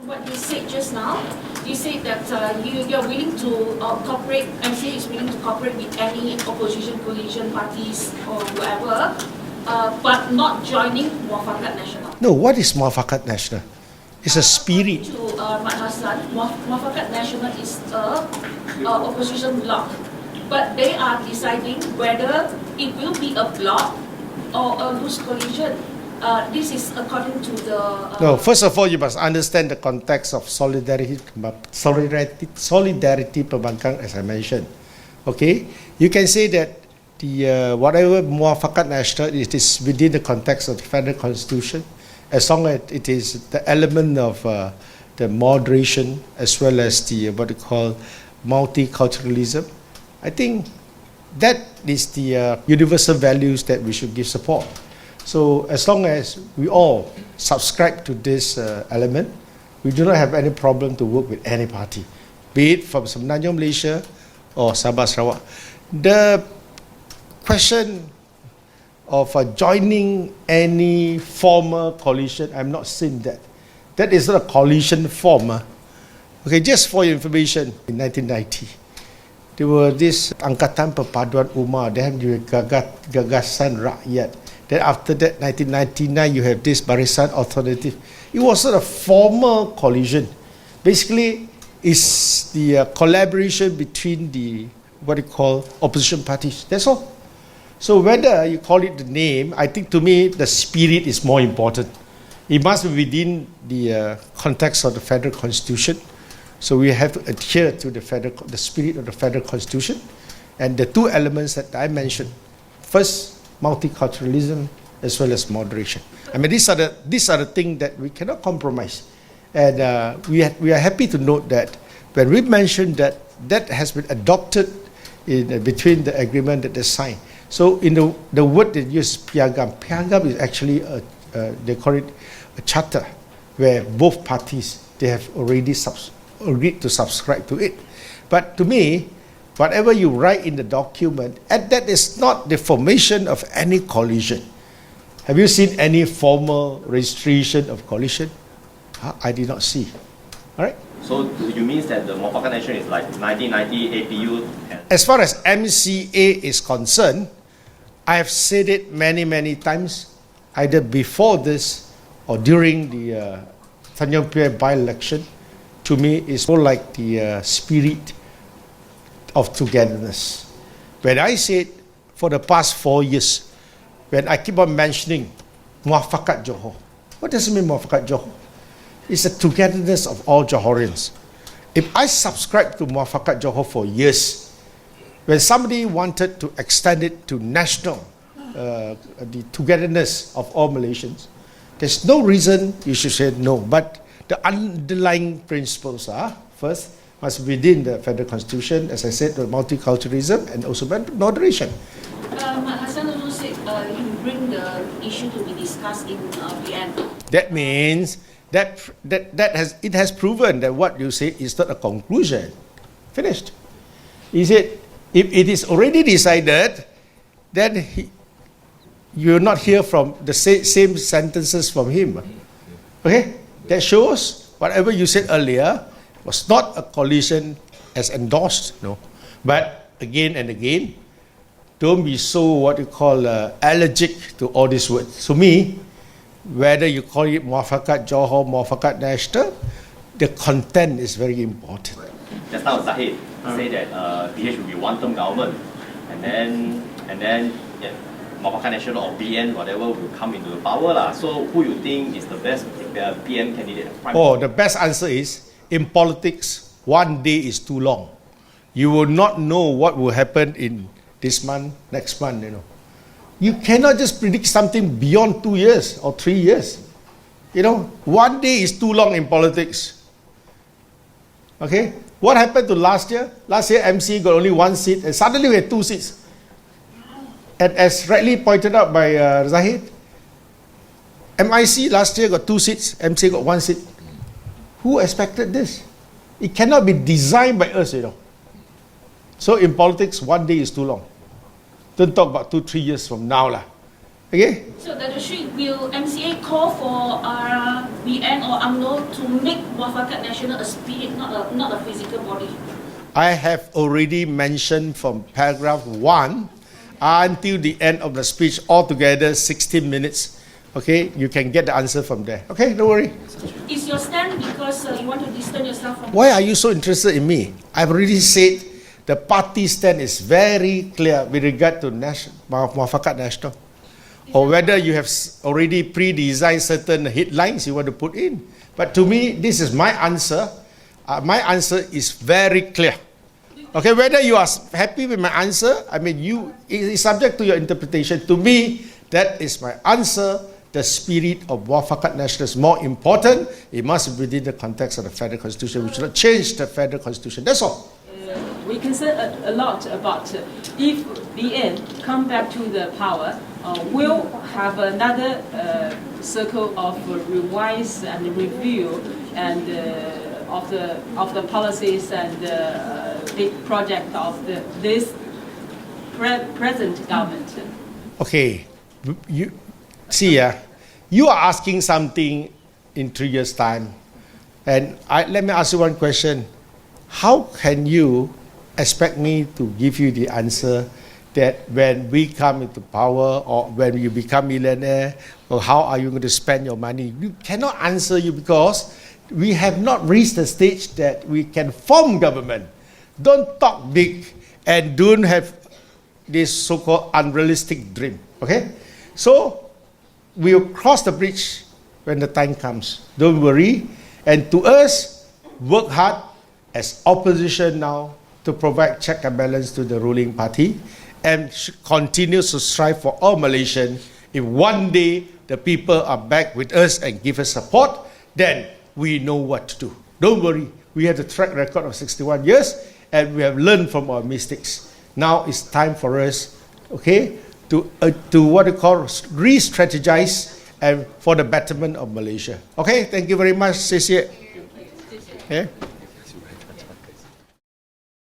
What you said just now, you said that you're willing to cooperate, MCA is willing to cooperate with any opposition coalition parties or whoever, but not joining Muafakat Nasional. No, what is Muafakat Nasional? It's a spirit. To Mat Hassan, Muafakat Nasional is a opposition bloc, but they are deciding whether it will be a bloc or a loose coalition. This is according to the... No, first of all, you must understand the context of solidarity pembangkang, as I mentioned. Okay, you can say that the whatever Muafakat Nasional, it is within the context of the federal constitution, as long as it is the element of the moderation as well as the what you call multiculturalism. I think that is the universal values that we should give support. So as long as we all subscribe to this element, we do not have any problem to work with any party, be it from Semenanjung Malaysia or Sabah Sarawak. The question of joining any former coalition, I'm not saying that. That is not a coalition form. Okay, just for your information, in 1990, there were this Angkatan Perpaduan Ummah, they have Gagasan Rakyat. Then after that, 1999, you have this Barisan Alternative. It was sort of formal coalition. Basically, it's the collaboration between the, what you call, opposition parties. That's all. So whether you call it the name, I think to me, the spirit is more important. It must be within the context of the federal constitution. So we have to adhere to the spirit of the federal constitution. And the two elements that I mentioned. First, multiculturalism as well as moderation. I mean, these are the things that we cannot compromise. And we are happy to note that when we mentioned that has been adopted in between the agreement that they signed. So in the word they use, piagam. Piagam is actually they call it a charter where both parties they have already agreed to subscribe to it. But to me, whatever you write in the document, and that is not the formation of any coalition. Have you seen any formal registration of coalition? I did not see. All right. So you mean that the Muafakat Nasional is like 1990 APU? As far as MCA is concerned, I have said it many times, either before this or during the Tanjung Piai by-election. To me, it's more like the spirit of togetherness. When I said for the past 4 years, when I keep on mentioning Muafakat Johor, what does it mean Muafakat Johor? It's the togetherness of all Johorians. If I subscribe to Muafakat Johor for years, when somebody wanted to extend it to national, the togetherness of all Malaysians, there's no reason you should say no. But the underlying principles are, first, must be within the federal constitution, as I said, the multiculturalism and also moderation. Hassan also said he will bring the issue to be discussed in PN. That means that it has proven that what you say is not a conclusion. Finished. He said, if it is already decided, then you will not hear from the same sentences from him. Okay? That shows whatever you said earlier was not a coalition as endorsed, no. But again and again, don't be so what you call allergic to all these words. So me, whether you call it Muafakat Johor, Muafakat Nasional, the content is very important. Just now Zahid said that PH will be one-term government, and then Muafakat Nasional or BN, whatever, will come into the power lah. So who you think is the best PM candidate? The best answer is, in politics, 1 day is too long. You will not know what will happen in this month, next month, You cannot just predict something beyond 2 years or 3 years. 1 day is too long in politics. Okay? What happened to last year? Last year, MCA got only 1 seat, and suddenly we had 2 seats. And as rightly pointed out by Zahid, MIC last year got 2 seats, MCA got 1 seat. Who expected this? It cannot be designed by us, So in politics, 1 day is too long. Don't talk about 2-3 years from now. Okay? So Datuk, will MCA call for BN or UMNO to make Muafakat Nasional a spirit, not a physical body? I have already mentioned from paragraph 1 until the end of the speech, altogether 16 minutes. Okay, you can get the answer from there. Okay, don't worry. Is your stand because you want to distance yourself from... Why are you so interested in me? I've already said the party stand is very clear with regard to Muafakat Nasional. Or whether you have already pre-designed certain headlines you want to put in. But to me, this is my answer. My answer is very clear. Okay, whether you are happy with my answer, I mean, it is subject to your interpretation. To me, that is my answer. The spirit of Muafakat Nasional is more important. It must be within the context of the Federal Constitution. We should not change the Federal Constitution. That's all. We concern a lot about if BN come back to the power, we'll have another circle of revise and review and of the policies and big project of this present government. Okay, you see, you are asking something in 3 years' time, and let me ask you one question: how can you expect me to give you the answer that when we come into power or when you become millionaire, or how are you going to spend your money? We cannot answer you because we have not reached the stage that we can form government. Don't talk big and don't have this so-called unrealistic dream. Okay? So, we'll cross the bridge when the time comes. Don't worry. And to us, work hard as opposition now to provide check and balance to the ruling party and continue to strive for all Malaysians. If one day the people are back with us and give us support, then we know what to do. Don't worry. We have the track record of 61 years and we have learned from our mistakes. Now it's time for us, okay, to what we call re-strategize and for the betterment of Malaysia. Okay, thank you very much. 谢谢. Okay.